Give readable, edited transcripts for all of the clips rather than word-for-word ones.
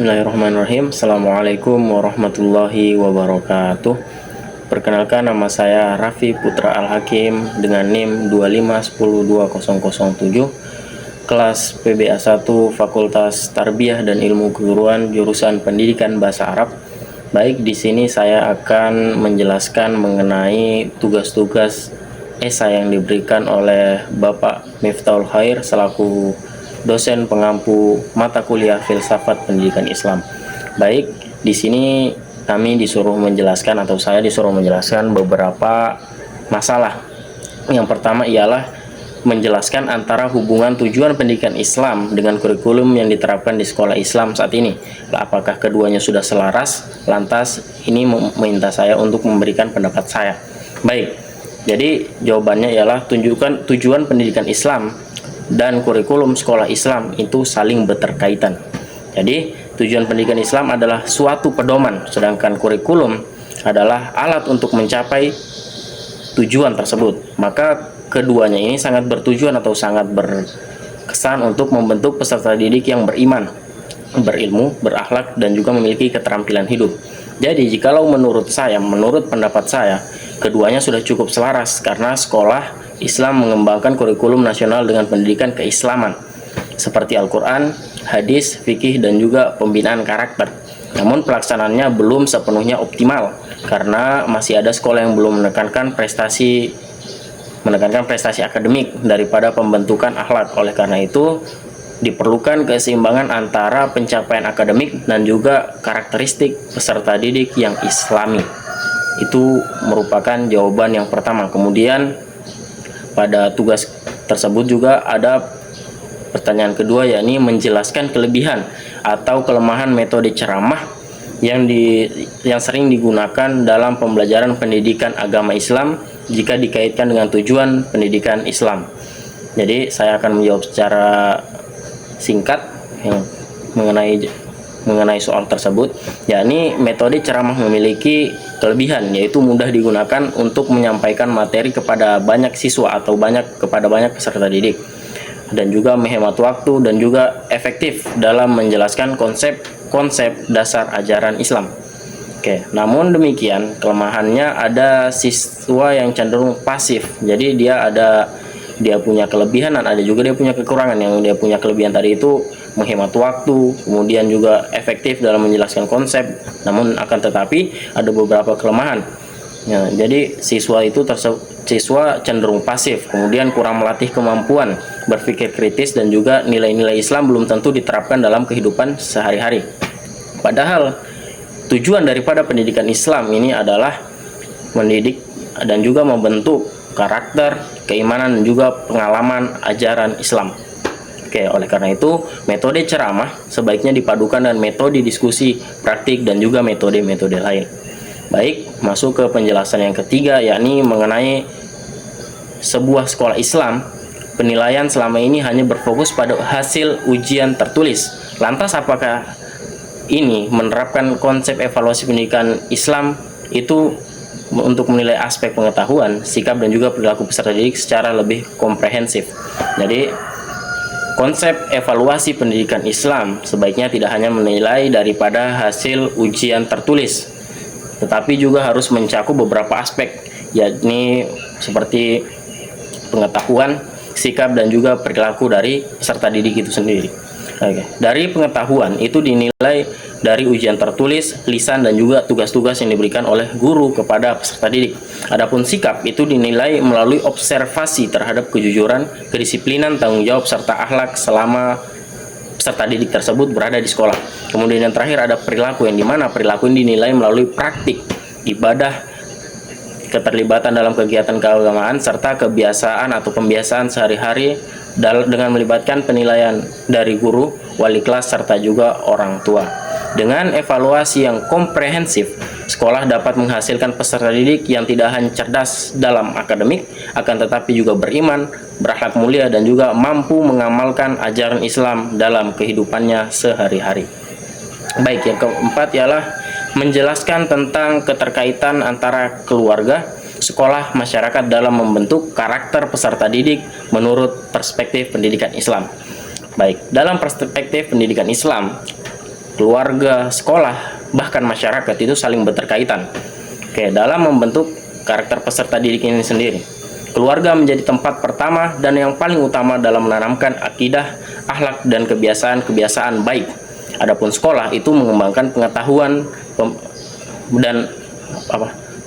Bismillahirrahmanirrahim. Assalamualaikum warahmatullahi wabarakatuh. Perkenalkan, nama saya Raffi Putra Al-Hakim dengan NIM 2510207, kelas PBA 1 Fakultas Tarbiyah dan Ilmu Keguruan jurusan Pendidikan Bahasa Arab. Baik, di sini saya akan menjelaskan mengenai tugas-tugas esai yang diberikan oleh Bapak Miftahul Khair selaku dosen pengampu mata kuliah Filsafat Pendidikan Islam. Baik, di sini kami disuruh menjelaskan atau saya disuruh menjelaskan beberapa masalah. Yang pertama ialah menjelaskan antara hubungan tujuan pendidikan Islam dengan kurikulum yang diterapkan di sekolah Islam saat ini. Apakah keduanya sudah selaras? Lantas ini meminta saya untuk memberikan pendapat saya. Baik, jadi jawabannya ialah tunjukkan tujuan pendidikan Islam dan kurikulum sekolah Islam itu saling berterkaitan. Jadi tujuan pendidikan Islam adalah suatu pedoman, sedangkan kurikulum adalah alat untuk mencapai tujuan tersebut. Maka keduanya ini sangat bertujuan atau sangat berkesan untuk membentuk peserta didik yang beriman, berilmu, berakhlak, dan juga memiliki keterampilan hidup. Jadi jikalau menurut saya, menurut pendapat saya, keduanya sudah cukup selaras karena sekolah Islam mengembangkan kurikulum nasional dengan pendidikan keislaman seperti Al-Quran, hadis, fikih, dan juga pembinaan karakter. Namun pelaksanaannya belum sepenuhnya optimal karena masih ada sekolah yang belum menekankan prestasi akademik daripada pembentukan akhlak. Oleh karena itu diperlukan keseimbangan antara pencapaian akademik dan juga karakteristik peserta didik yang islami. Itu merupakan jawaban yang pertama. Kemudian pada tugas tersebut juga ada pertanyaan kedua, yakni menjelaskan kelebihan atau kelemahan metode ceramah yang sering digunakan dalam pembelajaran pendidikan agama Islam jika dikaitkan dengan tujuan pendidikan Islam. Jadi saya akan menjawab secara singkat yang mengenai soal tersebut, yakni metode ceramah memiliki kelebihan yaitu mudah digunakan untuk menyampaikan materi kepada banyak siswa atau kepada banyak peserta didik, dan juga menghemat waktu dan juga efektif dalam menjelaskan konsep dasar ajaran Islam. Oke, namun demikian kelemahannya ada siswa yang cenderung pasif. Jadi dia punya kelebihan dan ada juga dia punya kekurangan. Yang dia punya kelebihan tadi itu menghemat waktu, kemudian juga efektif dalam menjelaskan konsep, namun akan tetapi ada beberapa kelemahan. Ya, jadi siswa cenderung pasif, kemudian kurang melatih kemampuan berpikir kritis, dan juga nilai-nilai Islam belum tentu diterapkan dalam kehidupan sehari-hari. Padahal tujuan daripada pendidikan Islam ini adalah mendidik dan juga membentuk karakter, keimanan, dan juga pengalaman ajaran Islam. Oke, oleh karena itu metode ceramah sebaiknya dipadukan dengan metode diskusi praktik dan juga metode-metode lain. Baik, masuk ke penjelasan yang ketiga, yakni mengenai sebuah sekolah Islam. Penilaian selama ini hanya berfokus pada hasil ujian tertulis. Lantas apakah ini menerapkan konsep evaluasi pendidikan Islam itu untuk menilai aspek pengetahuan, sikap, dan juga perilaku peserta didik secara lebih komprehensif? Jadi konsep evaluasi pendidikan Islam sebaiknya tidak hanya menilai daripada hasil ujian tertulis, tetapi juga harus mencakup beberapa aspek, yakni seperti pengetahuan, sikap, dan juga perilaku dari peserta didik itu sendiri. Oke. Dari pengetahuan itu dinilai dari ujian tertulis, lisan, dan juga tugas-tugas yang diberikan oleh guru kepada peserta didik. Adapun sikap itu dinilai melalui observasi terhadap kejujuran, kedisiplinan, tanggung jawab, serta akhlak selama peserta didik tersebut berada di sekolah. Kemudian yang terakhir ada perilaku, yang dimana perilaku ini dinilai melalui praktik ibadah, keterlibatan dalam kegiatan keagamaan, serta kebiasaan atau pembiasaan sehari-hari dengan melibatkan penilaian dari guru, wali kelas, serta juga orang tua. Dengan evaluasi yang komprehensif, sekolah dapat menghasilkan peserta didik yang tidak hanya cerdas dalam akademik, akan tetapi juga beriman, berakhlak mulia, dan juga mampu mengamalkan ajaran Islam dalam kehidupannya sehari-hari. Baik, yang keempat ialah menjelaskan tentang keterkaitan antara keluarga, sekolah, masyarakat dalam membentuk karakter peserta didik menurut perspektif pendidikan Islam. Baik, dalam perspektif pendidikan Islam, keluarga, sekolah, bahkan masyarakat itu saling berterkaitan. Oke, dalam membentuk karakter peserta didik ini sendiri, keluarga menjadi tempat pertama dan yang paling utama dalam menanamkan akidah, akhlak, dan kebiasaan-kebiasaan baik. Adapun sekolah itu mengembangkan pengetahuan dan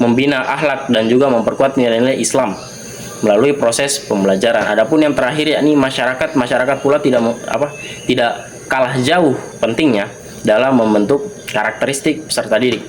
membina akhlak dan juga memperkuat nilai-nilai Islam melalui proses pembelajaran. Adapun yang terakhir yakni masyarakat pula tidak kalah jauh pentingnya dalam membentuk karakteristik peserta didik,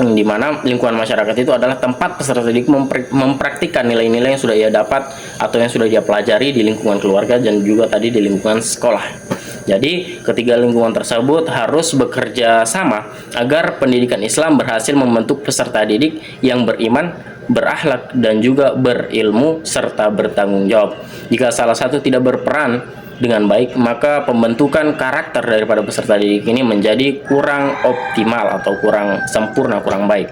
di mana lingkungan masyarakat itu adalah tempat peserta didik mempraktikkan nilai-nilai yang sudah ia dapat atau yang sudah dia pelajari di lingkungan keluarga dan juga tadi di lingkungan sekolah. Jadi ketiga lingkungan tersebut harus bekerja sama agar pendidikan Islam berhasil membentuk peserta didik yang beriman, berakhlak, dan juga berilmu serta bertanggung jawab. Jika salah satu tidak berperan dengan baik, maka pembentukan karakter daripada peserta didik ini menjadi kurang optimal atau kurang sempurna, kurang baik.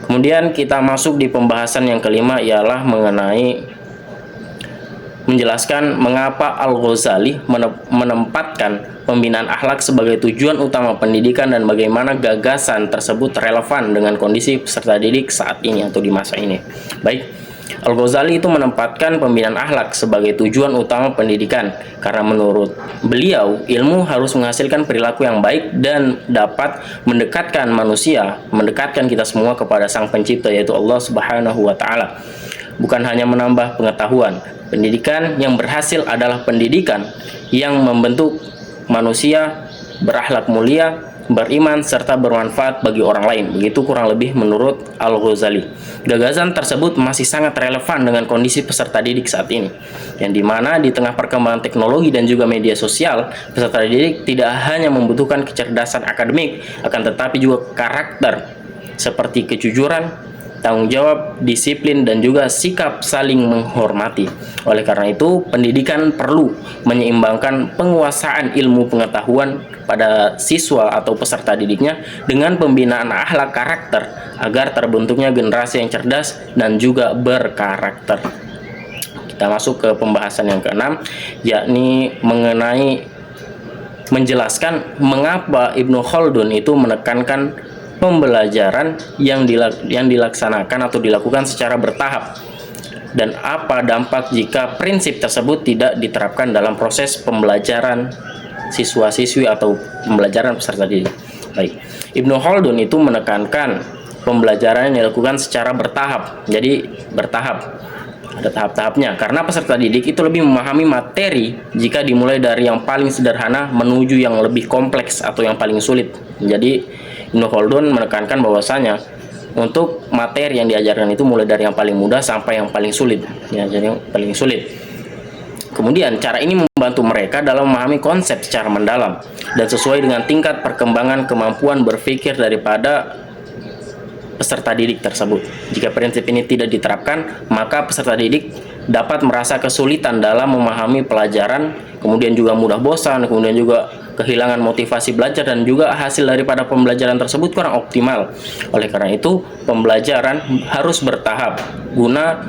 Kemudian kita masuk di pembahasan yang kelima, ialah mengenai menjelaskan mengapa Al-Ghazali menempatkan pembinaan akhlak sebagai tujuan utama pendidikan dan bagaimana gagasan tersebut relevan dengan kondisi peserta didik saat ini atau di masa ini. Baik, Al-Ghazali itu menempatkan pembinaan akhlak sebagai tujuan utama pendidikan karena menurut beliau ilmu harus menghasilkan perilaku yang baik dan dapat mendekatkan manusia, mendekatkan kita semua kepada Sang Pencipta yaitu Allah Subhanahu wa taala. Bukan hanya menambah pengetahuan. Pendidikan yang berhasil adalah pendidikan yang membentuk manusia berakhlak mulia, beriman, serta bermanfaat bagi orang lain. Begitu kurang lebih menurut Al-Ghazali. Gagasan tersebut masih sangat relevan dengan kondisi peserta didik saat ini, yang dimana di tengah perkembangan teknologi dan juga media sosial, peserta didik tidak hanya membutuhkan kecerdasan akademik, akan tetapi juga karakter seperti kejujuran, tanggung jawab, disiplin, dan juga sikap saling menghormati. Oleh karena itu, pendidikan perlu menyeimbangkan penguasaan ilmu pengetahuan pada siswa atau peserta didiknya dengan pembinaan akhlak karakter agar terbentuknya generasi yang cerdas dan juga berkarakter. Kita masuk ke pembahasan yang keenam, yakni mengenai menjelaskan mengapa Ibnu Khaldun itu menekankan pembelajaran yang dilaksanakan atau dilakukan secara bertahap dan apa dampak jika prinsip tersebut tidak diterapkan dalam proses pembelajaran siswa-siswi atau pembelajaran peserta didik. Baik, Ibnu Khaldun itu menekankan pembelajaran yang dilakukan secara bertahap. Jadi bertahap, ada tahap-tahapnya karena peserta didik itu lebih memahami materi jika dimulai dari yang paling sederhana menuju yang lebih kompleks atau yang paling sulit. Jadi Ibnu Khaldun menekankan bahwasanya untuk materi yang diajarkan itu mulai dari yang paling mudah sampai yang paling sulit, ya, jadi yang paling sulit. Kemudian cara ini membantu mereka dalam memahami konsep secara mendalam dan sesuai dengan tingkat perkembangan kemampuan berpikir daripada peserta didik tersebut. Jika prinsip ini tidak diterapkan, maka peserta didik dapat merasa kesulitan dalam memahami pelajaran, kemudian juga mudah bosan, kemudian juga kehilangan motivasi belajar dan juga hasil daripada pembelajaran tersebut kurang optimal. Oleh karena itu, pembelajaran harus bertahap guna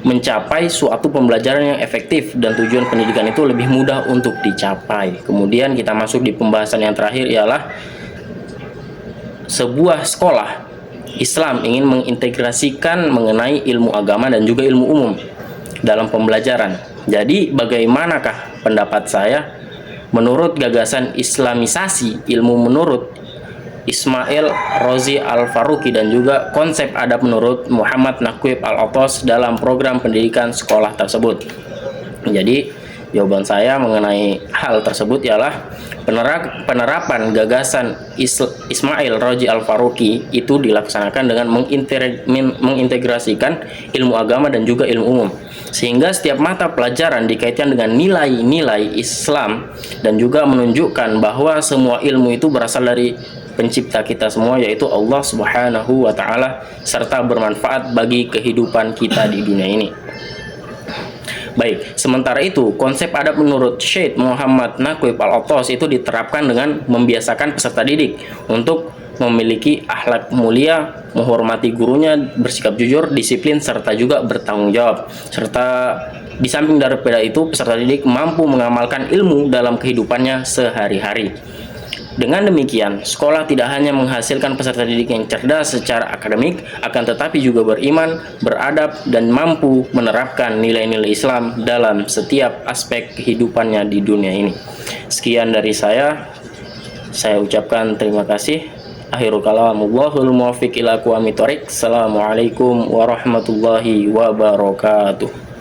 mencapai suatu pembelajaran yang efektif dan tujuan pendidikan itu lebih mudah untuk dicapai. Kemudian kita masuk di pembahasan yang terakhir, ialah sebuah sekolah Islam ingin mengintegrasikan mengenai ilmu agama dan juga ilmu umum dalam pembelajaran. Jadi bagaimanakah pendapat saya menurut gagasan Islamisasi ilmu menurut Ismail Razi Al-Faruqi dan juga konsep adab menurut Muhammad Naqib Al-Attas dalam program pendidikan sekolah tersebut? Jadi jawaban saya mengenai hal tersebut ialah penerapan gagasan Ismail Razi Al-Faruqi itu dilaksanakan dengan mengintegrasikan ilmu agama dan juga ilmu umum, sehingga setiap mata pelajaran dikaitkan dengan nilai-nilai Islam dan juga menunjukkan bahwa semua ilmu itu berasal dari pencipta kita semua yaitu Allah Subhanahu wa taala serta bermanfaat bagi kehidupan kita di dunia ini. Baik, sementara itu konsep adab menurut Syekh Muhammad Naqib Al-Attas itu diterapkan dengan membiasakan peserta didik untuk memiliki akhlak mulia, menghormati gurunya, bersikap jujur, disiplin, serta juga bertanggung jawab. Serta di samping daripada itu, peserta didik mampu mengamalkan ilmu dalam kehidupannya sehari-hari. Dengan demikian, sekolah tidak hanya menghasilkan peserta didik yang cerdas secara akademik, akan tetapi juga beriman, beradab, dan mampu menerapkan nilai-nilai Islam dalam setiap aspek kehidupannya di dunia ini. Sekian dari saya ucapkan terima kasih. Akhirul kalam, wallahul muwaffiq ila aqwamit thoriq. Assalamualaikum warahmatullahi wabarakatuh.